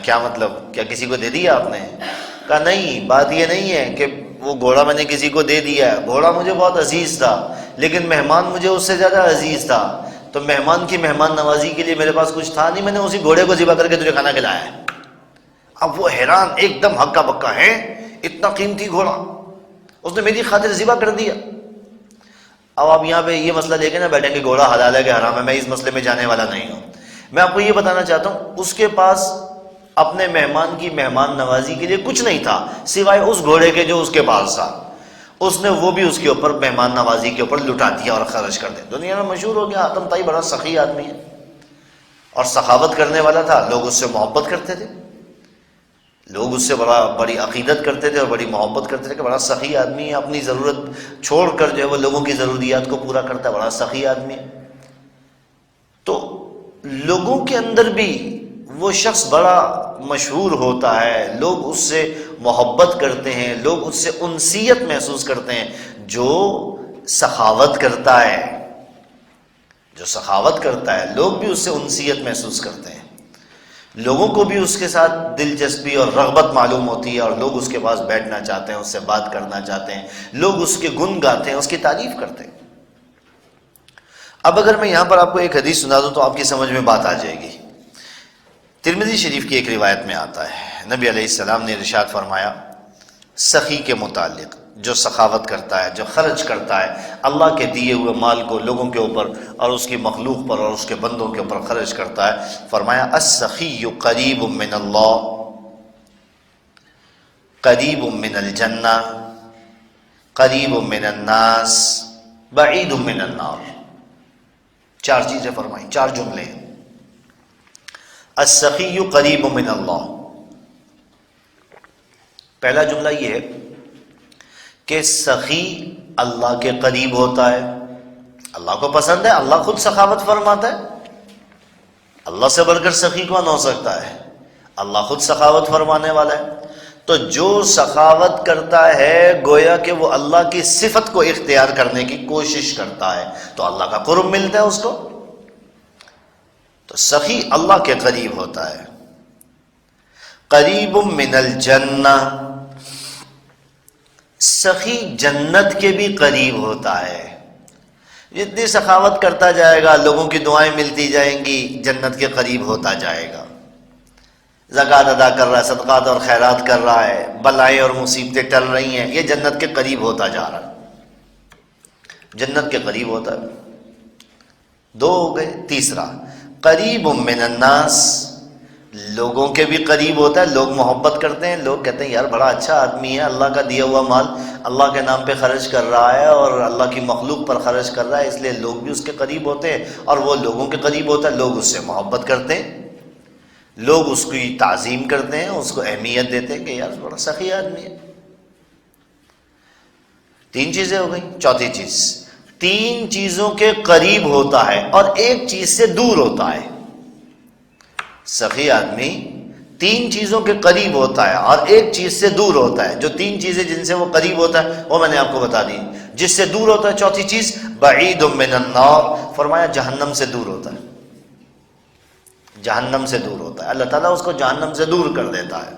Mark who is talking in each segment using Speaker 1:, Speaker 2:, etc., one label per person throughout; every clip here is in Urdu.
Speaker 1: کیا مطلب، کیا کسی کو دے دیا آپ نے؟ کہا نہیں، بات یہ نہیں ہے کہ وہ گھوڑا میں نے کسی کو دے دیا ہے، گھوڑا مجھے بہت عزیز تھا لیکن مہمان مجھے اس سے زیادہ عزیز تھا، تو مہمان کی مہمان نوازی کے لیے میرے پاس کچھ تھا نہیں، میں نے اسی گھوڑے کو ذبح کر کے تجھے کھانا کھلایا ہے۔ اب وہ حیران ایک دم ہکا بکا ہے، اتنا قیمتی گھوڑا اس نے میری خاطر ذبح کر دیا۔ اب آپ یہاں پہ یہ مسئلہ لے کے نہ بیٹھیں کہ گھوڑا حلال ہے کہ حرام ہے، میں اس مسئلے میں جانے والا نہیں ہوں۔ میں آپ کو یہ بتانا چاہتا ہوں اس کے پاس اپنے مہمان کی مہمان نوازی کے لیے کچھ نہیں تھا سوائے اس گھوڑے کے جو اس کے پاس تھا، اس نے وہ بھی اس کے اوپر مہمان نوازی کے اوپر لٹا دیا اور خرچ کر دیا۔ دنیا میں مشہور ہو گیا حاتم طائی بڑا سخی آدمی ہے اور سخاوت کرنے والا تھا، لوگ اس سے محبت کرتے تھے، لوگ اس سے بڑی عقیدت کرتے تھے اور بڑی محبت کرتے تھے کہ بڑا سخی آدمی ہے، اپنی ضرورت چھوڑ کر جو ہے وہ لوگوں کی ضروریات کو پورا کرتا ہے، بڑا سخی آدمی ہے۔ تو لوگوں کے اندر بھی وہ شخص بڑا مشہور ہوتا ہے، لوگ اس سے محبت کرتے ہیں، لوگ اس سے انسیت محسوس کرتے ہیں۔ جو سخاوت کرتا ہے، جو سخاوت کرتا ہے، لوگ بھی اس سے انسیت محسوس کرتے ہیں، لوگوں کو بھی اس کے ساتھ دلچسپی اور رغبت معلوم ہوتی ہے اور لوگ اس کے پاس بیٹھنا چاہتے ہیں، اس سے بات کرنا چاہتے ہیں، لوگ اس کے گن گاتے ہیں، اس کی تعریف کرتے ہیں۔ اب اگر میں یہاں پر آپ کو ایک حدیث سنا دوں تو آپ کی سمجھ میں بات آ جائے گی۔ ترمذی شریف کی ایک روایت میں آتا ہے، نبی علیہ السلام نے ارشاد فرمایا سخی کے متعلق، جو سخاوت کرتا ہے، جو خرچ کرتا ہے، اللہ کے دیے ہوئے مال کو لوگوں کے اوپر اور اس کی مخلوق پر اور اس کے بندوں کے اوپر خرچ کرتا ہے، فرمایا السخی قریب من اللہ، قریب من الجنہ، قریب من الناس، بعید من النار۔ چار چیزیں فرمائی، چار جملے ہیں۔ السخی قریب من اللہ، پہلا جملہ یہ ہے کہ سخی اللہ کے قریب ہوتا ہے، اللہ کو پسند ہے، اللہ خود سخاوت فرماتا ہے، اللہ سے بڑھ کر سخی کون ہو سکتا ہے؟ اللہ خود سخاوت فرمانے والا ہے۔ تو جو سخاوت کرتا ہے گویا کہ وہ اللہ کی صفت کو اختیار کرنے کی کوشش کرتا ہے، تو اللہ کا قرب ملتا ہے اس کو۔ تو سخی اللہ کے قریب ہوتا ہے۔ قریب من الجنہ، سخی جنت کے بھی قریب ہوتا ہے۔ جتنی سخاوت کرتا جائے گا لوگوں کی دعائیں ملتی جائیں گی، جنت کے قریب ہوتا جائے گا۔ زکوٰۃ ادا کر رہا ہے، صدقات اور خیرات کر رہا ہے، بلائیں اور مصیبتیں ٹل رہی ہیں، یہ جنت کے قریب ہوتا جا رہا ہے، جنت کے قریب ہوتا ہے۔ دو ہو گئے، تیسرا قریب من الناس، لوگوں کے بھی قریب ہوتا ہے، لوگ محبت کرتے ہیں، لوگ کہتے ہیں یار بڑا اچھا آدمی ہے، اللہ کا دیا ہوا مال اللہ کے نام پہ خرچ کر رہا ہے اور اللہ کی مخلوق پر خرچ کر رہا ہے، اس لیے لوگ بھی اس کے قریب ہوتے ہیں اور وہ لوگوں کے قریب ہوتا ہے، لوگ اس سے محبت کرتے ہیں، لوگ اس کی تعظیم کرتے ہیں، اس کو اہمیت دیتے ہیں کہ یار بڑا سخی آدمی ہے۔ تین چیزیں ہو گئی۔ چوتھی چیز، تین چیزوں کے قریب ہوتا ہے اور ایک چیز سے دور ہوتا ہے۔ سخی آدمی تین چیزوں کے قریب ہوتا ہے اور ایک چیز سے دور ہوتا ہے۔ جو تین چیزیں جن سے وہ قریب ہوتا ہے وہ میں نے آپ کو بتا دی۔ جس سے دور ہوتا ہے، چوتھی چیز بعید من النار، فرمایا جہنم سے دور ہوتا ہے، جہنم سے دور ہوتا ہے، اللہ تعالیٰ اس کو جہنم سے دور کر دیتا ہے۔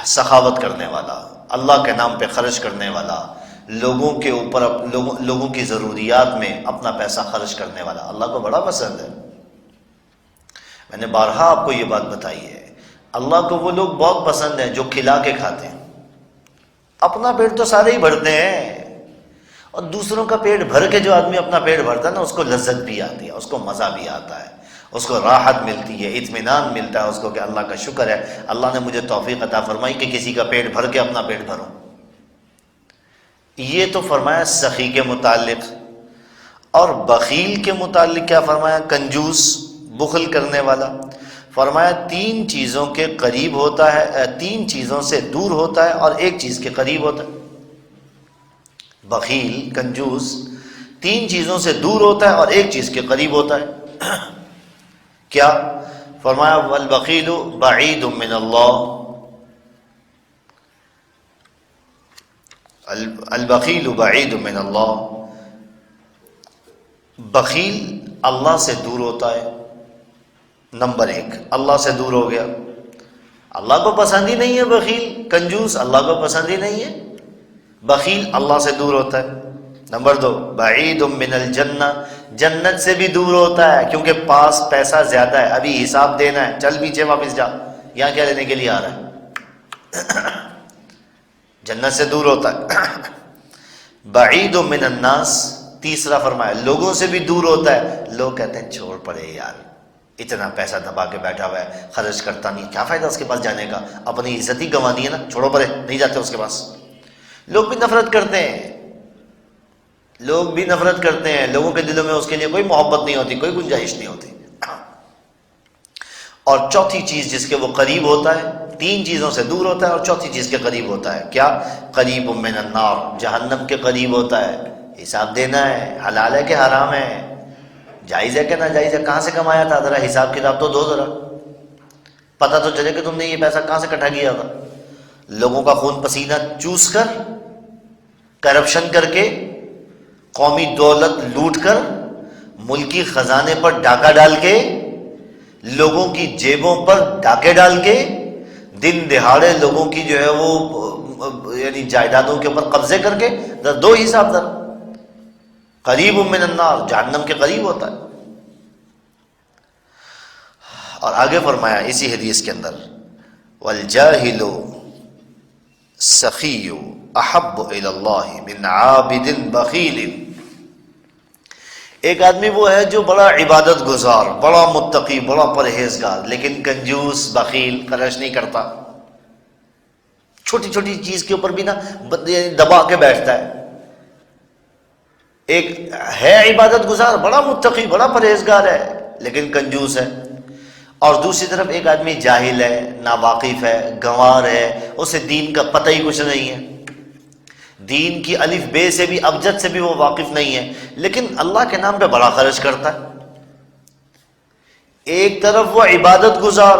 Speaker 1: سخاوت کرنے والا، اللہ کے نام پہ خرچ کرنے والا، لوگوں کے اوپر لوگوں کی ضروریات میں اپنا پیسہ خرچ کرنے والا اللہ کو بڑا پسند ہے۔ میں نے بارہا آپ کو یہ بات بتائی ہے، اللہ کو وہ لوگ بہت پسند ہیں جو کھلا کے کھاتے ہیں۔ اپنا پیٹ تو سارے ہی بھرتے ہیں اور دوسروں کا پیٹ بھر کے جو آدمی اپنا پیٹ بھرتا ہے نا، اس کو لذت بھی آتی ہے، اس کو مزہ بھی آتا ہے، اس کو راحت ملتی ہے، اطمینان ملتا ہے اس کو کہ اللہ کا شکر ہے، اللہ نے مجھے توفیق عطا فرمائی کہ کسی کا پیٹ بھر کے اپنا پیٹ بھروں۔ یہ تو فرمایا سخی کے متعلق۔ اور بخیل کے متعلق کیا فرمایا؟ کنجوس، بخل کرنے والا، فرمایا تین چیزوں کے قریب ہوتا ہے، تین چیزوں سے دور ہوتا ہے اور ایک چیز کے قریب ہوتا ہے۔ بخیل، کنجوس تین چیزوں سے دور ہوتا ہے اور ایک چیز کے قریب ہوتا ہے۔ کیا فرمایا؟ والبخیل بعید من اللہ، البخیل بعید من اللہ، بخیل اللہ سے دور ہوتا ہے، نمبر 1 اللہ سے دور ہو گیا، اللہ کو پسند ہی نہیں ہے بخیل، کنجوس اللہ کو پسند ہی نہیں ہے، بخیل اللہ سے دور ہوتا ہے۔ نمبر 2 بعید من الجنہ، جنت سے بھی دور ہوتا ہے کیونکہ پاس پیسہ زیادہ ہے، ابھی حساب دینا ہے، چل پیچھے واپس جا، یہاں کیا لینے کے لیے آ رہا ہے؟ جنت سے دور ہوتا ہے۔ بعید من الناس، تیسرا فرمایا لوگوں سے بھی دور ہوتا ہے، لوگ کہتے ہیں چھوڑ پڑے یار، اتنا پیسہ دبا کے بیٹھا ہوا ہے، خرچ کرتا نہیں، کیا فائدہ اس کے پاس جانے کا، اپنی عزت ہی گنوانی ہے نا، چھوڑو پرے، نہیں جاتے اس کے پاس۔ لوگ بھی نفرت کرتے ہیں، لوگ بھی نفرت کرتے ہیں، لوگوں کے دلوں میں اس کے لیے کوئی محبت نہیں ہوتی، کوئی گنجائش نہیں ہوتی۔ اور چوتھی چیز جس کے وہ قریب ہوتا ہے، 3 چیزوں سے دور ہوتا ہے اور چوتھی چیز کے قریب ہوتا ہے، کیا؟ قریب من النار، جہنم کے قریب ہوتا ہے، حساب دینا ہے، حلال ہے کہ حرام ہے، جائز ہے کہ ناجائز ہے، کہاں سے کمایا تھا، ذرا حساب کتاب تو دو، ذرا پتہ تو چلے کہ تم نے یہ پیسہ کہاں سے اکٹھا کیا تھا۔ لوگوں کا خون پسینہ چوس کر، کرپشن کر کے، قومی دولت لوٹ کر، ملکی خزانے پر ڈاکہ ڈال کے، لوگوں کی جیبوں پر ڈاکے ڈال کے، دن دہاڑے لوگوں کی جو ہے وہ یعنی جائیدادوں کے اوپر قبضے کر کے، دو حساب در قریب من النار، جہنم کے قریب ہوتا ہے۔ اور آگے فرمایا اسی حدیث کے اندر والجاہل سخی احب الی اللہ من عابد بخیل، ایک آدمی وہ ہے جو بڑا عبادت گزار، بڑا متقی، بڑا پرہیزگار، لیکن کنجوس، بخیل، خرچ نہیں کرتا، چھوٹی چھوٹی چیز کے اوپر بھی نا دبا کے بیٹھتا ہے۔ ایک ہے عبادت گزار، بڑا متقی، بڑا پرہیزگار ہے، لیکن کنجوس ہے۔ اور دوسری طرف ایک آدمی جاہل ہے، ناواقف ہے، گنوار ہے، اسے دین کا پتہ ہی کچھ نہیں ہے، دین کی الف بے سے بھی، ابجد سے بھی وہ واقف نہیں ہے، لیکن اللہ کے نام پہ بڑا خرچ کرتا ہے۔ ایک طرف وہ عبادت گزار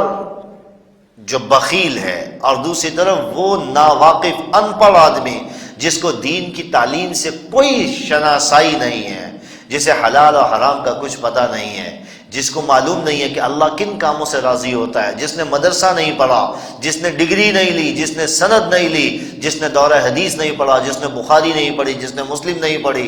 Speaker 1: جو بخیل ہے، اور دوسری طرف وہ ناواقف، ان پڑھ آدمی جس کو دین کی تعلیم سے کوئی شناسائی نہیں ہے، جسے حلال اور حرام کا کچھ پتہ نہیں ہے، جس کو معلوم نہیں ہے کہ اللہ کن کاموں سے راضی ہوتا ہے، جس نے مدرسہ نہیں پڑھا، جس نے ڈگری نہیں لی، جس نے سند نہیں لی، جس نے دورہ حدیث نہیں پڑھا، جس نے بخاری نہیں پڑھی، جس نے مسلم نہیں پڑھی،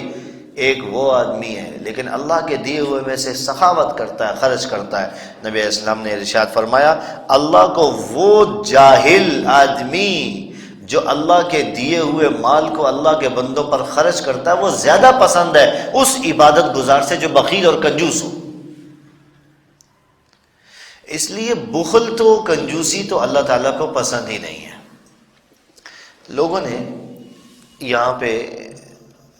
Speaker 1: ایک وہ آدمی ہے لیکن اللہ کے دیے ہوئے میں سے سخاوت کرتا ہے، خرچ کرتا ہے۔ نبی علیہ السلام نے ارشاد فرمایا اللہ کو وہ جاہل آدمی جو اللہ کے دیے ہوئے مال کو اللہ کے بندوں پر خرچ کرتا ہے وہ زیادہ پسند ہے اس عبادت گزار سے جو بخیل اور کنجوس ہو۔ اس لیے بخل تو، کنجوسی تو اللہ تعالیٰ کو پسند ہی نہیں ہے۔ لوگوں نے یہاں پہ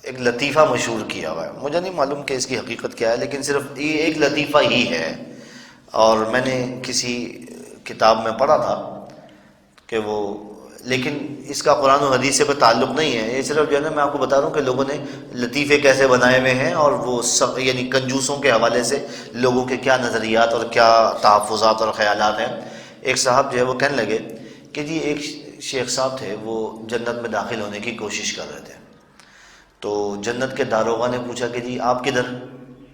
Speaker 1: ایک لطیفہ مشہور کیا ہوا ہے، مجھے نہیں معلوم کہ اس کی حقیقت کیا ہے، لیکن صرف یہ ایک لطیفہ ہی ہے، اور میں نے کسی کتاب میں پڑھا تھا کہ وہ، لیکن اس کا قرآن و حدیث سے کوئی تعلق نہیں ہے، یہ صرف جو ہے نا میں آپ کو بتا رہا ہوں کہ لوگوں نے لطیفے کیسے بنائے ہوئے ہیں، اور وہ سب یعنی کنجوسوں کے حوالے سے لوگوں کے کیا نظریات اور کیا تحفظات اور خیالات ہیں۔ ایک صاحب جو ہے وہ کہنے لگے کہ جی ایک شیخ صاحب تھے، وہ جنت میں داخل ہونے کی کوشش کر رہے تھے، تو جنت کے داروغہ نے پوچھا کہ جی آپ کدھر؟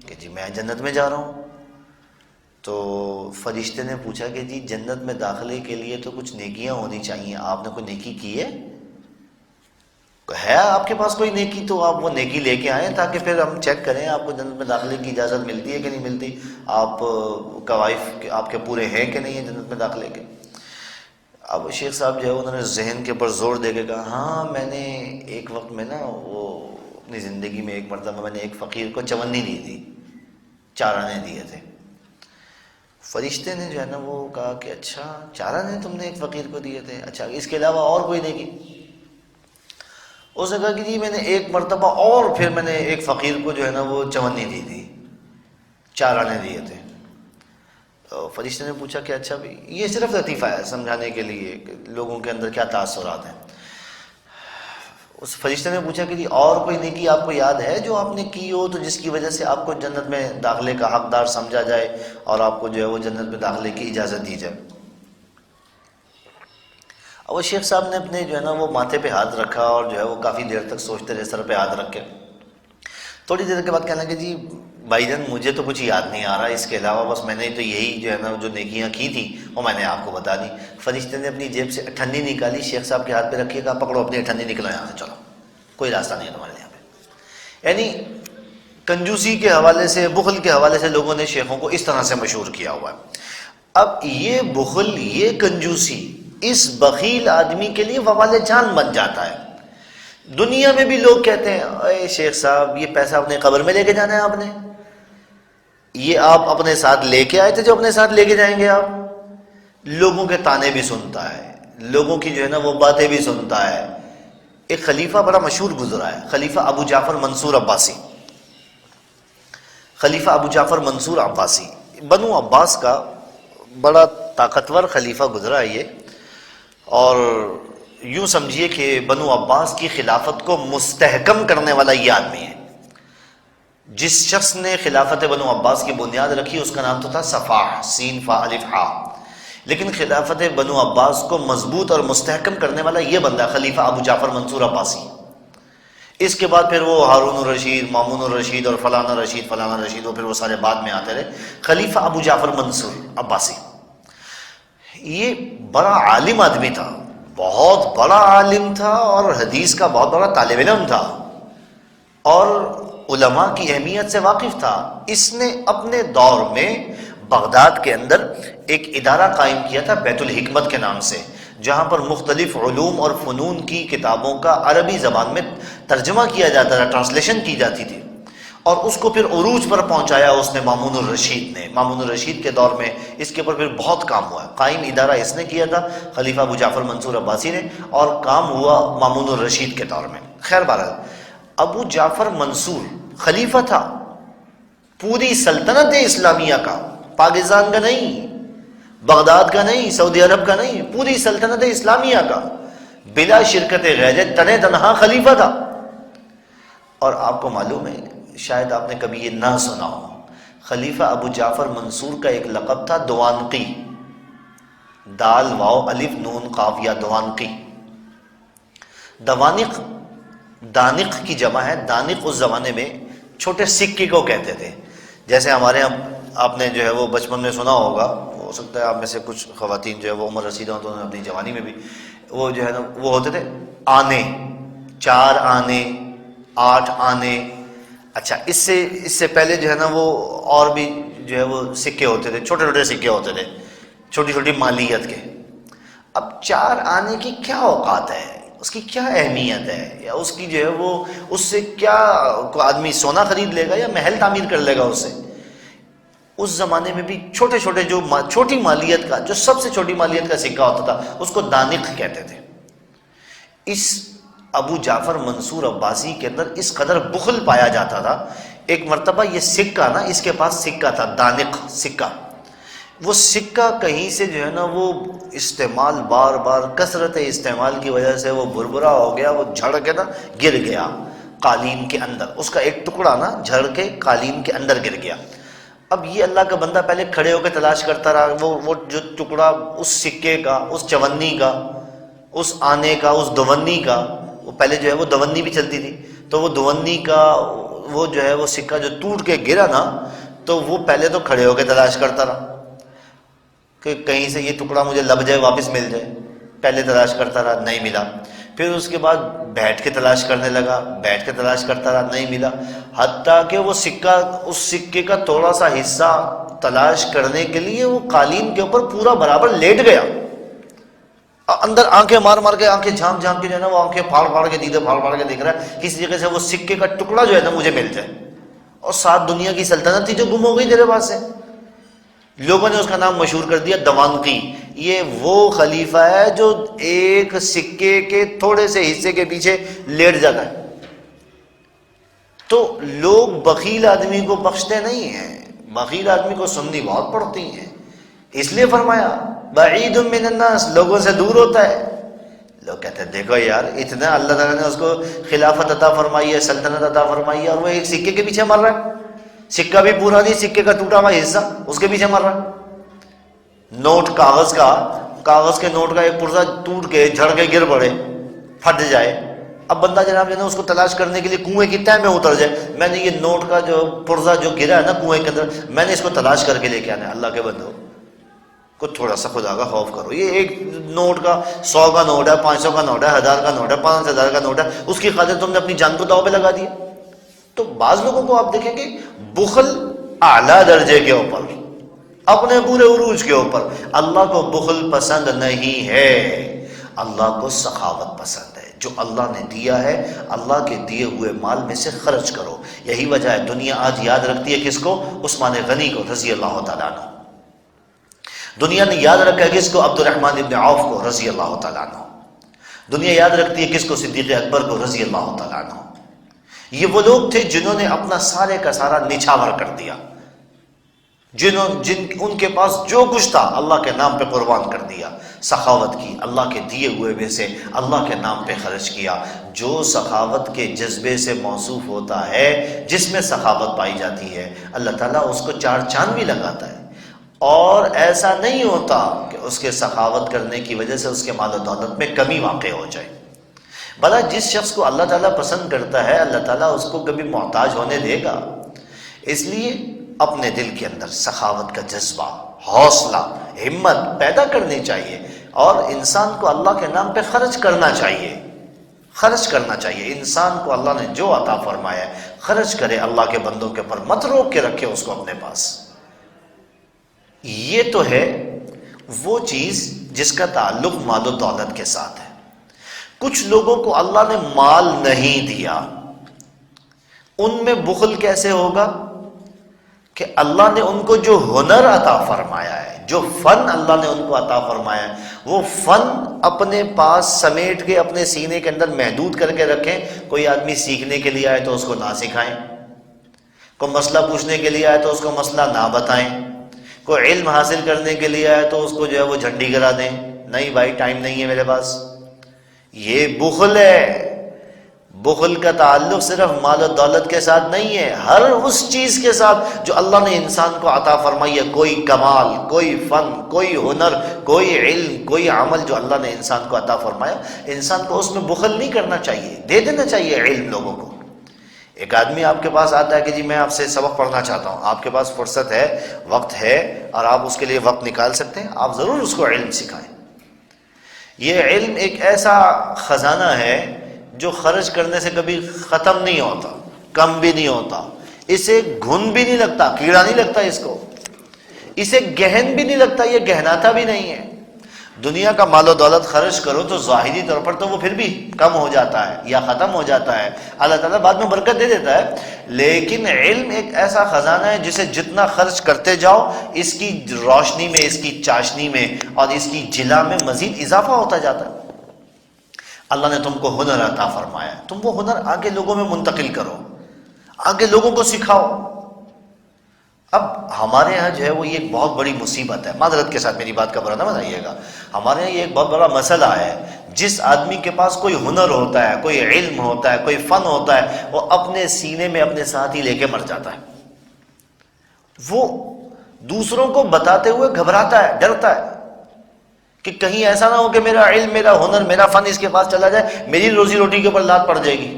Speaker 1: کہ جی میں جنت میں جا رہا ہوں۔ تو فرشتے نے پوچھا کہ جی جنت میں داخلے کے لیے تو کچھ نیکیاں ہونی چاہیے، آپ نے کوئی نیکی کی ہے آپ کے پاس کوئی نیکی؟ تو آپ وہ نیکی لے کے آئیں تاکہ پھر ہم چیک کریں آپ کو جنت میں داخلے کی اجازت ملتی ہے کہ نہیں ملتی، آپ قوائف آپ کے پورے ہیں کہ نہیں ہیں جنت میں داخلے کے۔ اب شیخ صاحب جو ہے انہوں نے ذہن کے اوپر زور دے کے کہا ہاں میں نے ایک وقت میں نا وہ اپنی زندگی میں ایک مرتبہ میں نے ایک فقیر کو چونی دی تھی، 4 آنے دیے تھے۔ فرشتے نے جو ہے نا وہ کہا کہ اچھا 4 آنے تم نے ایک فقیر کو دیے تھے، اچھا اس کے علاوہ اور کوئی نہیں کی؟ اس نے کہا کہ جی میں نے ایک مرتبہ اور پھر میں نے ایک فقیر کو جو ہے نا وہ چونی دی تھی، 4 آنے دیے تھے۔ تو فرشتے نے پوچھا کہ اچھا بھی یہ صرف لطیفہ ہے سمجھانے کے لیے کہ لوگوں کے اندر کیا تاثرات ہیں۔ اس فرشتے نے پوچھا کہ جی اور کوئی نیکی آپ کو یاد ہے جو آپ نے کی ہو تو جس کی وجہ سے آپ کو جنت میں داخلے کا حقدار سمجھا جائے اور آپ کو جو ہے وہ جنت میں داخلے کی اجازت دی جائے؟ اور وہ شیخ صاحب نے اپنے جو ہے نا وہ ماتھے پہ ہاتھ رکھا اور جو ہے وہ کافی دیر تک سوچتے رہے، سر پہ ہاتھ رکھ کے۔ تھوڑی دیر کے بعد کہنے لگے جی بھائی جان مجھے تو کچھ یاد نہیں آ رہا اس کے علاوہ، بس میں نے تو یہی جو ہے نا جو نیکیاں کی تھی وہ میں نے آپ کو بتا دی۔ فرشتے نے اپنی جیب سے اٹھنی نکالی، شیخ صاحب کے ہاتھ پہ رکھیے، کہا پکڑو اپنی اٹھنی، نکلو یہاں سے، چلو کوئی راستہ نہیں ہے تمہارے یہاں پہ۔ یعنی کنجوسی کے حوالے سے، بخل کے حوالے سے لوگوں نے شیخوں کو اس طرح سے مشہور کیا ہوا ہے۔ اب یہ بخل، یہ کنجوسی اس بخیل آدمی کے لیے وبال جان بن جاتا ہے۔ دنیا میں بھی لوگ کہتے ہیں اے شیخ صاحب یہ پیسہ اپنے قبر میں لے کے جانا ہے آپ نے، یہ آپ اپنے ساتھ لے کے آئے تھے جو اپنے ساتھ لے کے جائیں گے آپ؟ لوگوں کے تانے بھی سنتا ہے، لوگوں کی جو ہے نا وہ باتیں بھی سنتا ہے۔ ایک خلیفہ بڑا مشہور گزرا ہے، خلیفہ ابو جعفر منصور عباسی، خلیفہ ابو جعفر منصور عباسی، بنو عباس کا بڑا طاقتور خلیفہ گزرا ہے یہ، اور یوں سمجھیے کہ بنو عباس کی خلافت کو مستحکم کرنے والا یہ آدمی ہے۔ جس شخص نے خلافت بنو عباس کی بنیاد رکھی اس کا نام تو تھا صفاح، سین فا الف ہا، لیکن خلافت بنو عباس کو مضبوط اور مستحکم کرنے والا یہ بندہ خلیفہ ابو جعفر منصور عباسی۔ اس کے بعد پھر وہ ہارون الرشید، مامون الرشید اور فلانا رشید فلانا رشید، وہ پھر وہ سارے بعد میں آتے رہے۔ خلیفہ ابو جعفر منصور عباسی یہ بڑا عالم آدمی تھا، بہت بڑا عالم تھا، اور حدیث کا بہت بڑا طالب علم تھا، اور علماء کی اہمیت سے واقف تھا۔ اس نے اپنے دور میں بغداد کے اندر ایک ادارہ قائم کیا تھا بیت الحکمت کے نام سے، جہاں پر مختلف علوم اور فنون کی کتابوں کا عربی زبان میں ترجمہ کیا جاتا تھا، ٹرانسلیشن کی جاتی تھی، اور اس کو پھر عروج پر پہنچایا اس نے مامون الرشید نے۔ مامون الرشید کے دور میں اس کے اوپر پھر بہت کام ہوا ہے، قائم ادارہ اس نے کیا تھا خلیفہ ابو جعفر منصور عباسی نے، اور کام ہوا مامون الرشید کے دور میں۔ خیر بہرحال ابو جعفر منصور خلیفہ تھا پوری سلطنت اسلامیہ کا، پاکستان کا نہیں، بغداد کا نہیں، سعودی عرب کا نہیں، پوری سلطنت اسلامیہ کا، بلا شرکت غیر تنے تنہا خلیفہ تھا۔ اور آپ کو معلوم ہے، شاید آپ نے کبھی یہ نہ سنا ہو، خلیفہ ابو جعفر منصور کا ایک لقب تھا دوانقی، دال واو الف نون قاف یا دوانقی۔ دوانق دانق کی جمع ہے، دانق اس زمانے میں چھوٹے سکے کو کہتے تھے، جیسے ہمارے یہاں آپ نے جو ہے وہ بچپن میں سنا ہوگا، ہو سکتا ہے آپ میں سے کچھ خواتین جو ہے وہ عمر رسیدہ ہوں تو انہوں نے اپنی جوانی میں بھی وہ جو ہے نا وہ ہوتے تھے آنے، 4 آنے، 8 آنے۔ اچھا اس سے پہلے جو ہے نا وہ اور بھی جو ہے وہ سکے ہوتے تھے، چھوٹے چھوٹے سکے ہوتے تھے، چھوٹی چھوٹی مالیت کے۔ اب 4 آنے کی کیا اوقات ہے، اس کی کیا اہمیت ہے، یا اس کی جو ہے وہ اس سے کیا کوئی آدمی سونا خرید لے گا یا محل تعمیر کر لے گا اس سے؟ اس زمانے میں بھی چھوٹے چھوٹے جو چھوٹی مالیت کا، جو سب سے چھوٹی مالیت کا سکہ ہوتا تھا اس کو دانق کہتے تھے۔ اس ابو جعفر منصور عباسی کے اندر اس قدر بخل پایا جاتا تھا، ایک مرتبہ یہ سکہ نا، اس کے پاس سکہ تھا دانق سکہ، وہ سکہ کہیں سے جو ہے نا وہ استعمال بار بار کثرت استعمال کی وجہ سے وہ بھربھرا ہو گیا، وہ جھڑ کے نا گر گیا قالین کے اندر، اس کا ایک ٹکڑا نا جھڑ کے قالین کے اندر گر گیا۔ اب یہ اللہ کا بندہ پہلے کھڑے ہو کے تلاش کرتا رہا، وہ جو ٹکڑا اس سکے کا، اس چونی کا، اس آنے کا، اس دونی کا، وہ پہلے جو ہے وہ دونی بھی چلتی تھی، تو وہ دونی کا وہ جو ہے وہ سکہ جو ٹوٹ کے گرا نا، تو وہ پہلے تو کھڑے ہو کے تلاش کرتا رہا کہ کہیں سے یہ ٹکڑا مجھے لب جائے، واپس مل جائے، پہلے تلاش کرتا رہا، نہیں ملا۔ پھر اس کے بعد بیٹھ کے تلاش کرنے لگا، بیٹھ کے تلاش کرتا رہا، نہیں ملا، حتیٰ کہ وہ سکہ، اس سکے کا تھوڑا سا حصہ تلاش کرنے کے لیے وہ قالین کے اوپر پورا برابر لیٹ گیا، اندر آنکھیں مار مار کے، آنکھیں جھانک جھانک کے جو ہے نا وہ آنکھیں پھاڑ پھاڑ کے، دیدے پھاڑ پھاڑ کے دیکھ رہا ہے کسی جگہ سے وہ سکے کا ٹکڑا جو ہے نا مجھے مل جائے، اور 7 دنیا کی سلطنت تھی جو گم ہو گئی تیرے پاس سے۔ لوگوں نے اس کا نام مشہور کر دیا دوانقی۔ یہ وہ خلیفہ ہے جو ایک سکے کے تھوڑے سے حصے کے پیچھے لیٹ جاتا ہے۔ تو لوگ بخیل آدمی کو بخشتے نہیں ہیں، بخیل آدمی کو سنی بہت پڑتی ہیں، اس لیے فرمایا بعید من الناس، لوگوں سے دور ہوتا ہے۔ لوگ کہتے ہیں دیکھو یار، اتنا اللہ تعالیٰ نے اس کو خلافت عطا فرمائی ہے، سلطنت عطا فرمائی ہے، اور وہ ایک سکے کے پیچھے مر رہا ہے، سکہ بھی پورا نہیں، سکے کا ٹوٹا ہوا حصہ اس کے پیچھے مر رہا ہے۔ نوٹ کاغذ کے نوٹ کا ایک پرزہ ٹوٹ کے جھڑ کے گر پڑے، پھٹ جائے، اب بندہ جناب اس کو تلاش کرنے کے لیے کنویں کی تہ میں اتر جائے، میں نے یہ نوٹ کا جو پرزہ جو گرا ہے نا کنویں کے اندر، میں نے اس کو تلاش کر کے لے کے آنا ہے۔ اللہ کے بندو کو تھوڑا سا خدا کا خوف کرو، یہ ایک نوٹ کا 100 کا نوٹ ہے، 500 کا نوٹ ہے، 1000 کا نوٹ ہے، 5000 کا نوٹ ہے، اس کی خاطر تم نے اپنی جان کو داؤ پہ لگا دیا۔ تو بعض لوگوں کو آپ دیکھیں گے بخل اعلیٰ درجے کے اوپر، اپنے پورے عروج کے اوپر۔ اللہ کو بخل پسند نہیں ہے، اللہ کو سخاوت پسند ہے۔ جو اللہ نے دیا ہے اللہ کے دیے ہوئے مال میں سے خرچ کرو۔ یہی وجہ ہے دنیا آج یاد رکھتی ہے کس کو؟ عثمان غنی کو رضی اللہ تعالیٰ عنہ۔ دنیا نے یاد رکھا ہے کس کو؟ عبد الرحمن ابن عوف کو رضی اللہ تعالیٰ عنہ۔ دنیا یاد رکھتی ہے کس کو؟ صدیق اکبر کو رضی اللہ تعالیٰ عنہ۔ یہ وہ لوگ تھے جنہوں نے اپنا سارے کا سارا نچھاور کر دیا، ان کے پاس جو کچھ تھا اللہ کے نام پہ قربان کر دیا، سخاوت کی، اللہ کے دیے ہوئے میں سے اللہ کے نام پہ خرچ کیا۔ جو سخاوت کے جذبے سے موصوف ہوتا ہے، جس میں سخاوت پائی جاتی ہے، اللہ تعالیٰ اس کو 4 چاند بھی لگاتا ہے، اور ایسا نہیں ہوتا کہ اس کے سخاوت کرنے کی وجہ سے اس کے مال و دولت میں کمی واقع ہو جائے۔ بھلا جس شخص کو اللہ تعالیٰ پسند کرتا ہے اللہ تعالیٰ اس کو کبھی محتاج ہونے دے گا؟ اس لیے اپنے دل کے اندر سخاوت کا جذبہ، حوصلہ، ہمت پیدا کرنی چاہیے، اور انسان کو اللہ کے نام پہ خرچ کرنا چاہیے۔ خرچ کرنا چاہیے انسان کو، اللہ نے جو عطا فرمایا ہے خرچ کرے اللہ کے بندوں کے اوپر، مت روک کے رکھے اس کو اپنے پاس۔ یہ تو ہے وہ چیز جس کا تعلق مال و دولت کے ساتھ ہے۔ کچھ لوگوں کو اللہ نے مال نہیں دیا، ان میں بخل کیسے ہوگا کہ اللہ نے ان کو جو ہنر عطا فرمایا ہے، جو فن اللہ نے ان کو عطا فرمایا ہے، وہ فن اپنے پاس سمیٹ کے اپنے سینے کے اندر محدود کر کے رکھیں۔ کوئی آدمی سیکھنے کے لیے آئے تو اس کو نہ سکھائیں، کوئی مسئلہ پوچھنے کے لیے آئے تو اس کو مسئلہ نہ بتائیں، کوئی علم حاصل کرنے کے لیے آئے تو اس کو جو ہے وہ جھنڈی کرا دیں، نہیں بھائی ٹائم نہیں ہے میرے پاس۔ یہ بخل ہے۔ بخل کا تعلق صرف مال و دولت کے ساتھ نہیں ہے، ہر اس چیز کے ساتھ جو اللہ نے انسان کو عطا فرمائی ہے، کوئی کمال، کوئی فن، کوئی ہنر، کوئی علم، کوئی عمل جو اللہ نے انسان کو عطا فرمایا، انسان کو اس میں بخل نہیں کرنا چاہیے، دے دینا چاہیے علم لوگوں کو۔ ایک آدمی آپ کے پاس آتا ہے کہ جی میں آپ سے سبق پڑھنا چاہتا ہوں، آپ کے پاس فرصت ہے، وقت ہے، اور آپ اس کے لیے وقت نکال سکتے ہیں، آپ ضرور اس کو علم سکھائیں۔ یہ علم ایک ایسا خزانہ ہے جو خرچ کرنے سے کبھی ختم نہیں ہوتا، کم بھی نہیں ہوتا، اسے گھن بھی نہیں لگتا، کیڑا نہیں لگتا اس کو، اسے گہن بھی نہیں لگتا، یہ گہناتا بھی نہیں ہے۔ دنیا کا مال و دولت خرچ کرو تو ظاہری طور پر تو وہ پھر بھی کم ہو جاتا ہے یا ختم ہو جاتا ہے، اللہ تعالیٰ بعد میں برکت دے دیتا ہے، لیکن علم ایک ایسا خزانہ ہے جسے جتنا خرچ کرتے جاؤ اس کی روشنی میں، اس کی چاشنی میں اور اس کی جلا میں مزید اضافہ ہوتا جاتا ہے۔ اللہ نے تم کو ہنر عطا فرمایا، تم وہ ہنر آگے لوگوں میں منتقل کرو، آگے لوگوں کو سکھاؤ۔ اب ہمارے ہاں جو ہے وہ یہ ایک بہت بڑی مصیبت ہے، معذرت کے ساتھ میری بات کا برا نہ بنائیے گا، ہمارے ہاں یہ ایک بہت بڑا مسئلہ ہے، جس آدمی کے پاس کوئی ہنر ہوتا ہے، کوئی علم ہوتا ہے، کوئی فن ہوتا ہے، وہ اپنے سینے میں اپنے ساتھ ہی لے کے مر جاتا ہے۔ وہ دوسروں کو بتاتے ہوئے گھبراتا ہے، ڈرتا ہے کہ کہیں ایسا نہ ہو کہ میرا علم، میرا ہنر، میرا فن اس کے پاس چلا جائے، میری روزی روٹی کے اوپر لات پڑ جائے گی۔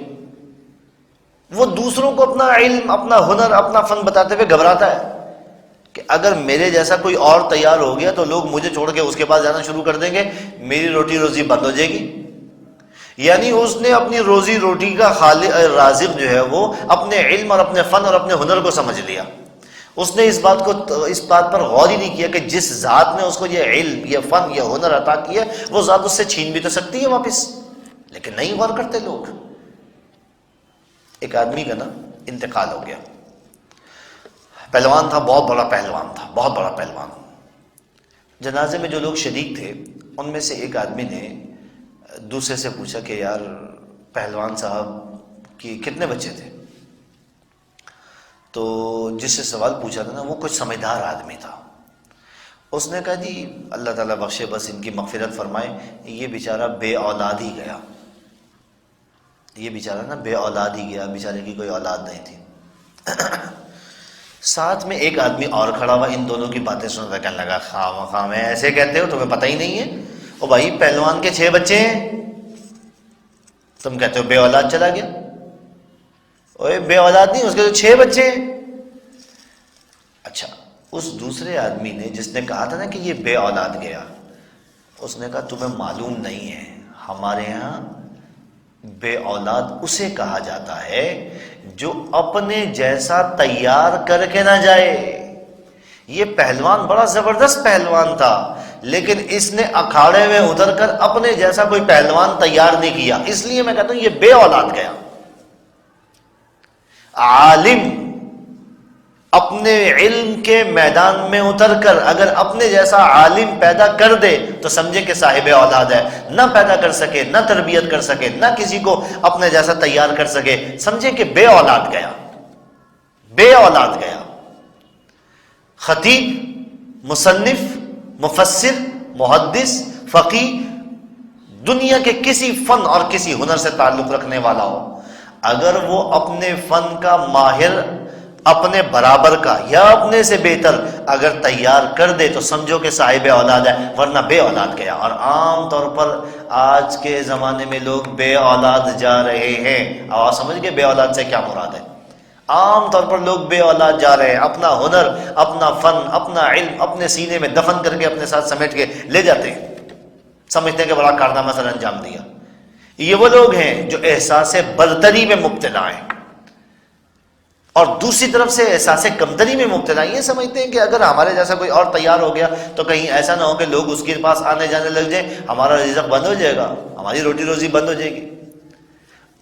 Speaker 1: وہ دوسروں کو اپنا علم، اپنا ہنر، اپنا فن بتاتے ہوئے گھبراتا ہے کہ اگر میرے جیسا کوئی اور تیار ہو گیا تو لوگ مجھے چھوڑ کے اس کے پاس جانا شروع کر دیں گے، میری روٹی روزی بند ہو جائے گی۔ یعنی اس نے اپنی روزی روٹی کا خالق رازق جو ہے وہ اپنے علم اور اپنے فن اور اپنے ہنر کو سمجھ لیا۔ اس نے اس بات پر غور ہی نہیں کیا کہ جس ذات نے اس کو یہ علم، یہ فن، یہ ہنر عطا کیا، وہ ذات اس سے چھین بھی تو سکتی ہے واپس، لیکن نہیں غور کرتے لوگ۔ ایک آدمی کا نا انتقال ہو گیا، پہلوان تھا، بہت بڑا پہلوان تھا، بہت بڑا پہلوان۔ جنازے میں جو لوگ شریک تھے ان میں سے ایک آدمی نے دوسرے سے پوچھا کہ یار پہلوان صاحب کی کتنے بچے تھے؟ تو جس سے سوال پوچھا تھا نا وہ کچھ سمجھدار آدمی تھا، اس نے کہا جی اللہ تعالیٰ بخشے، بس ان کی مغفرت فرمائے، یہ بیچارہ بے اولاد ہی گیا، یہ بیچارہ نا بے اولاد ہی گیا، بیچارے کی کوئی اولاد نہیں تھی۔ ساتھ میں ایک آدمی اور کھڑا ہوا، ان دونوں کی باتیں سن کہنے لگا خواہ میں ایسے کہتے ہو، تمہیں پتہ ہی نہیں ہے؟ او بھائی پہلوان کے 6 بچے ہیں، تم کہتے ہو بے اولاد چلا گیا. اوے بے اولاد نہیں، اس کے تو 6 بچے ہیں. اچھا، اس دوسرے آدمی نے جس نے کہا تھا نا کہ یہ بے اولاد گیا، اس نے کہا تمہیں معلوم نہیں ہے، ہمارے ہاں بے اولاد اسے کہا جاتا ہے جو اپنے جیسا تیار کر کے نہ جائے. یہ پہلوان بڑا زبردست پہلوان تھا، لیکن اس نے اکھاڑے میں اتر کر اپنے جیسا کوئی پہلوان تیار نہیں کیا، اس لیے میں کہتا ہوں یہ بے اولاد گیا. عالم اپنے علم کے میدان میں اتر کر اگر اپنے جیسا عالم پیدا کر دے تو سمجھے کہ صاحب اولاد ہے. نہ پیدا کر سکے، نہ تربیت کر سکے، نہ کسی کو اپنے جیسا تیار کر سکے، سمجھے کہ بے اولاد گیا، بے اولاد گیا. خطیب، مصنف، مفسر، محدث، فقیہ، دنیا کے کسی فن اور کسی ہنر سے تعلق رکھنے والا ہو، اگر وہ اپنے فن کا ماہر اپنے برابر کا یا اپنے سے بہتر اگر تیار کر دے تو سمجھو کہ صاحب اولاد ہے، ورنہ بے اولاد گیا. اور عام طور پر آج کے زمانے میں لوگ بے اولاد جا رہے ہیں. اور سمجھ گئے بے اولاد سے کیا مراد ہے؟ عام طور پر لوگ بے اولاد جا رہے ہیں، اپنا ہنر، اپنا فن، اپنا علم اپنے سینے میں دفن کر کے اپنے ساتھ سمیٹ کے لے جاتے ہیں، سمجھتے ہیں کہ بڑا کارنامہ سر انجام دیا. یہ وہ لوگ ہیں جو احساس برتری میں مبتلا ہیں، اور دوسری طرف سے احساس کمتری میں مبتلا. یہ سمجھتے ہیں کہ اگر ہمارے جیسا کوئی اور تیار ہو گیا تو کہیں ایسا نہ ہو کہ لوگ اس کے پاس آنے جانے لگ جائیں، ہمارا رزق بند ہو جائے گا، ہماری روٹی روزی بند ہو جائے گی.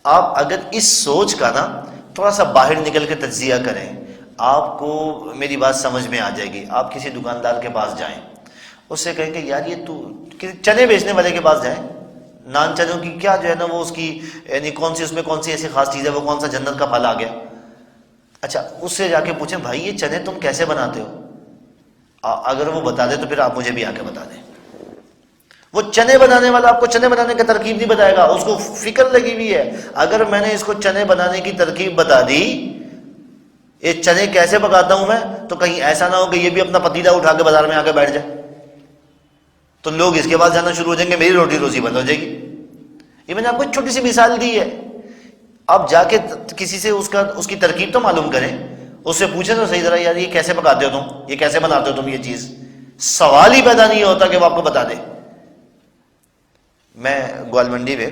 Speaker 1: آپ اگر اس سوچ کا نا تھوڑا سا باہر نکل کے تجزیہ کریں، آپ کو میری بات سمجھ میں آ جائے گی. آپ کسی دکاندار کے پاس جائیں، اس سے کہیں کہ یار یہ تو چنے بیچنے والے کے پاس جائیں، نان چنوں کی کیا جو ہے نا وہ اس کی یعنی کون سی اس میں کون سی ایسی خاص چیز ہے، وہ کون سا جنت کا پھل آ گیا. اچھا، اس سے جا کے پوچھیں بھائی یہ چنے تم کیسے بناتے ہو؟ اگر وہ بتا دے تو پھر آپ مجھے بھی آ کے بتا دیں. وہ چنے بنانے والا آپ کو چنے بنانے کی ترکیب نہیں بتائے گا، اس کو فکر لگی ہوئی ہے. اگر میں نے اس کو چنے بنانے کی ترکیب بتا دی، یہ چنے کیسے پکاتا ہوں میں، تو کہیں ایسا نہ ہو کہ یہ بھی اپنا پتیلا اٹھا کے بازار میں آ کے بیٹھ جائے تو لوگ اس کے پاس جانا شروع ہو جائیں گے، میری روٹی روزی بند ہو جائے گی. یہ میں نے آپ کو ایک چھوٹی سی مثال دی ہے. آپ جا کے کسی سے اس کی ترکیب تو معلوم کریں، اس سے پوچھیں تو صحیح ذرا یار یہ کیسے پکاتے ہو تم، یہ کیسے بناتے ہو تم، یہ چیز سوال ہی پیدا نہیں ہوتا کہ وہ آپ کو بتا دے. میں گوال منڈی میں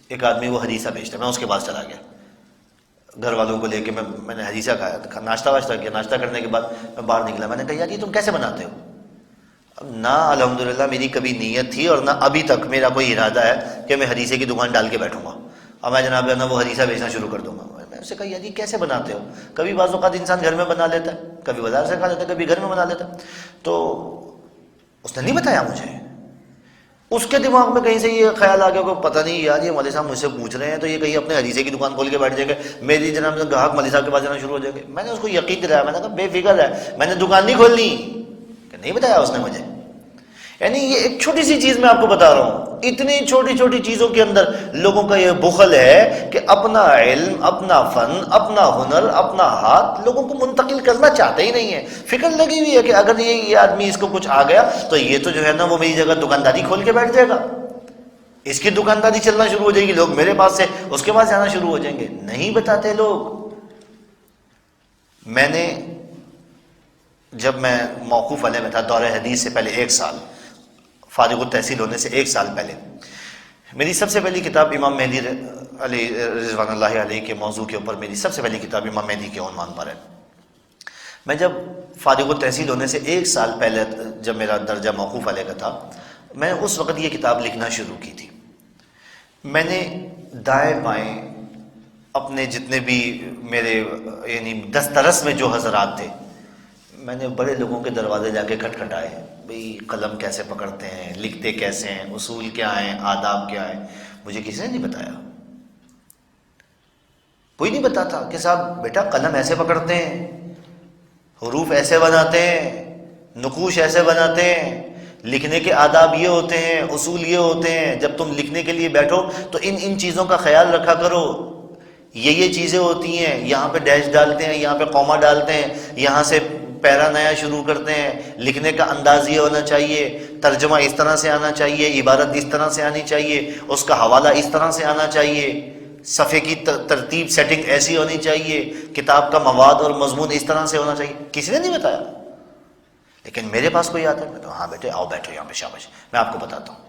Speaker 1: ایک آدمی وہ حدیثہ بیچتا، میں اس کے پاس چلا گیا گھر والوں کو لے کے. میں نے حدیثہ کھایا، ناشتہ واشتہ کیا. ناشتہ کرنے کے بعد میں باہر نکلا، میں نے کہا یار یہ تم کیسے بناتے ہو؟ اب نہ الحمدللہ میری کبھی نیت تھی اور نہ ابھی تک میرا کوئی ارادہ ہے کہ میں حدیثے کی دکان ڈال کے بیٹھوں گا اور میں جناب نا وہ حدیثہ بیچنا شروع کر دوں گا. میں اس سے کہا یار یہ کیسے بناتے ہو؟ کبھی بعض اوقات انسان گھر میں بنا لیتا ہے، کبھی بازار سے کھا لیتا ہے، کبھی گھر میں بنا لیتا ہے. تو اس نے نہیں بتایا مجھے. اس کے دماغ میں کہیں سے یہ خیال آ گیا کہ پتہ نہیں یار یہ مولوی صاحب مجھ سے پوچھ رہے ہیں تو یہ کہیں اپنے حدیثے کی دکان کھول کے بیٹھ جائیں گے، میری جناب گاہک مولوی صاحب کے پاس جانا شروع ہو جائیں گے. میں نے اس کو یقین دلایا، میں نے کہا بے فکر ہے، میں نے دکان نہیں کھولنی. کہ نہیں بتایا اس نے مجھے. یعنی یہ ایک چھوٹی سی چیز میں آپ کو بتا رہا ہوں، اتنی چھوٹی چھوٹی چیزوں کے اندر لوگوں کا یہ بخل ہے کہ اپنا علم، اپنا فن، اپنا ہنر، اپنا ہاتھ لوگوں کو منتقل کرنا چاہتے ہی نہیں ہے. فکر لگی ہوئی ہے کہ اگر یہ آدمی اس کو کچھ آ گیا تو یہ تو جو ہے نا وہ میری جگہ دکانداری کھول کے بیٹھ جائے گا، اس کی دکانداری چلنا شروع ہو جائے گی، لوگ میرے پاس سے اس کے پاس جانا شروع ہو جائیں گے. نہیں بتاتے لوگ. میں نے جب میں موقوف علیہ میں تھا دور حدیث سے پہلے 1 سال، فارغ التحصیل ہونے سے 1 سال پہلے، میری سب سے پہلی کتاب امام مہدی علیہ رضوان اللہ علیہ کے موضوع کے اوپر میری سب سے پہلی کتاب امام مہدی کے عنوان پر ہے. میں جب فارغ التحصیل ہونے سے 1 سال پہلے جب میرا درجہ موقوف علیہ کا تھا، میں نے اس وقت یہ کتاب لکھنا شروع کی تھی. میں نے دائیں بائیں اپنے جتنے بھی میرے یعنی دسترس میں جو حضرات تھے، میں نے بڑے لوگوں کے دروازے جا کے کھٹکھٹائے، بھئی قلم کیسے پکڑتے ہیں، لکھتے کیسے ہیں، اصول کیا ہیں، آداب کیا ہیں. مجھے کسی نے نہیں بتایا، کوئی نہیں بتاتا کہ صاحب بیٹا قلم ایسے پکڑتے ہیں، حروف ایسے بناتے ہیں، نقوش ایسے بناتے ہیں، لکھنے کے آداب یہ ہوتے ہیں، اصول یہ ہوتے ہیں، جب تم لکھنے کے لیے بیٹھو تو ان چیزوں کا خیال رکھا کرو، یہ چیزیں ہوتی ہیں، یہاں پہ ڈیش ڈالتے ہیں، یہاں پہ قوما ڈالتے ہیں، یہاں سے پیرا نیا شروع کرتے ہیں، لکھنے کا انداز یہ ہونا چاہیے، ترجمہ اس طرح سے آنا چاہیے، عبارت اس طرح سے آنی چاہیے، اس کا حوالہ اس طرح سے آنا چاہیے، صفحے کی ترتیب سیٹنگ ایسی ہونی چاہیے، کتاب کا مواد اور مضمون اس طرح سے ہونا چاہیے. کسی نے نہیں بتایا. لیکن میرے پاس کوئی آتا ہے، میں تو ہاں بیٹے آؤ بیٹھو یہاں پہ، شاباش میں آپ کو بتاتا ہوں،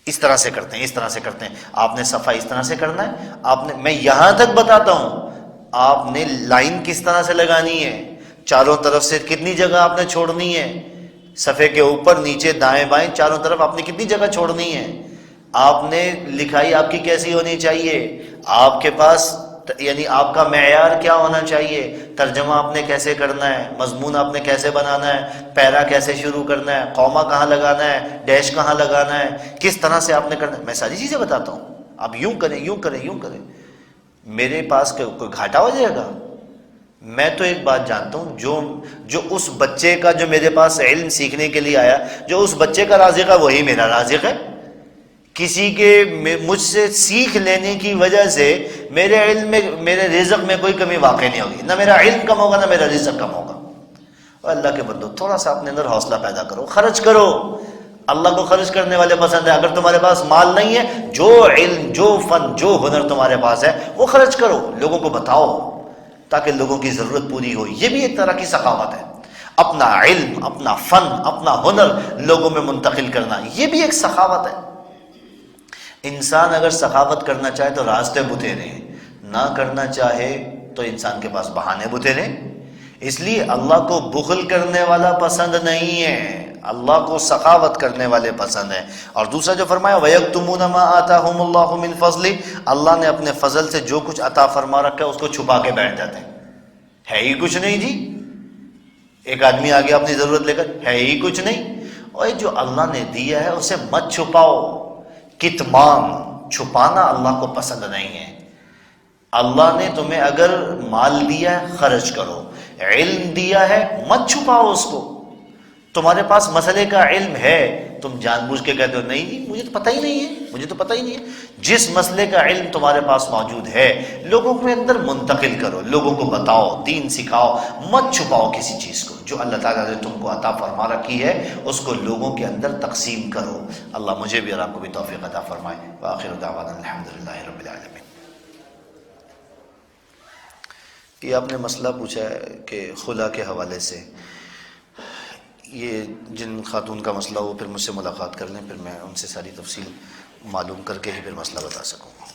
Speaker 1: اس طرح سے کرتے ہیں، اس طرح سے کرتے ہیں، آپ نے صفحہ اس طرح سے کرنا ہے، آپ نے، میں یہاں تک بتاتا ہوں آپ نے لائن کس طرح سے لگانی ہے، چاروں طرف سے کتنی جگہ آپ نے چھوڑنی ہے، صفحے کے اوپر نیچے دائیں بائیں چاروں طرف آپ نے کتنی جگہ چھوڑنی ہے، آپ نے لکھائی آپ کی کیسی ہونی چاہیے، آپ کے پاس یعنی آپ کا معیار کیا ہونا چاہیے، ترجمہ آپ نے کیسے کرنا ہے، مضمون آپ نے کیسے بنانا ہے، پیرا کیسے شروع کرنا ہے، قوما کہاں لگانا ہے، ڈیش کہاں لگانا ہے، کس طرح سے آپ نے کرنا ہے، میں ساری چیزیں بتاتا ہوں. آپ یوں کریں یوں کریں یوں کریں. میرے پاس کوئی گھاٹا ہو جائے گا؟ میں تو ایک بات جانتا ہوں، جو اس بچے کا جو میرے پاس علم سیکھنے کے لیے آیا، جو اس بچے کا رازق ہے وہی میرا رازق ہے. کسی کے مجھ سے سیکھ لینے کی وجہ سے میرے علم میں، میرے رزق میں کوئی کمی واقع نہیں ہوگی، نہ میرا علم کم ہوگا نہ میرا رزق کم ہوگا. اور اللہ کے بندو تھوڑا سا اپنے اندر حوصلہ پیدا کرو، خرچ کرو. اللہ کو خرچ کرنے والے پسند ہے. اگر تمہارے پاس مال نہیں ہے، جو علم، جو فن، جو ہنر تمہارے پاس ہے وہ خرچ کرو، لوگوں کو بتاؤ تاکہ لوگوں کی ضرورت پوری ہو. یہ بھی ایک طرح کی سخاوت ہے. اپنا علم، اپنا فن، اپنا ہنر لوگوں میں منتقل کرنا، یہ بھی ایک سخاوت ہے. انسان اگر سخاوت کرنا چاہے تو راستے بتھیرے ہیں، نہ کرنا چاہے تو انسان کے پاس بہانے بتھیرے ہیں. اس لیے اللہ کو بخل کرنے والا پسند نہیں ہے، اللہ کو سخاوت کرنے والے پسند ہیں. اور دوسرا جو فرمایا وَيَكْتُمُونَ مَا آتَاهُمُ اللَّهُ مِنْ فَضْلِهِ، اللہ نے اپنے فضل سے جو کچھ عطا فرما رکھا ہے اس کو چھپا کے بیٹھ جاتے ہیں. ہے ہی کچھ نہیں جی. ایک آدمی آ گیا اپنی ضرورت لے کر، ہے ہی کچھ نہیں. اور جو اللہ نے دیا ہے اسے مت چھپاؤ. کتمان، چھپانا اللہ کو پسند نہیں ہے. اللہ نے تمہیں اگر مال دیا ہے خرچ کرو، علم دیا ہے مت چھپاؤ اس کو. تمہارے پاس مسئلے کا علم ہے، تم جان بوجھ کے کہتے ہو نہیں جی مجھے تو پتہ ہی نہیں ہے، مجھے تو پتہ ہی نہیں ہے. جس مسئلے کا علم تمہارے پاس موجود ہے لوگوں کے اندر منتقل کرو، لوگوں کو بتاؤ، دین سکھاؤ، مت چھپاؤ کسی چیز کو. جو اللہ تعالیٰ نے تم کو عطا فرما رکھی ہے اس کو لوگوں کے اندر تقسیم کرو. اللہ مجھے بھی اور آپ کو بھی توفیق عطا فرمائے. وآخر دعوانا الحمدللہ رب العالمین. یہ آپ نے مسئلہ پوچھا ہے کہ خلا کے حوالے سے، یہ جن خاتون کا مسئلہ ہو پھر مجھ سے ملاقات کر لیں، پھر میں ان سے ساری تفصیل معلوم کر کے ہی پھر مسئلہ بتا سکوں گا.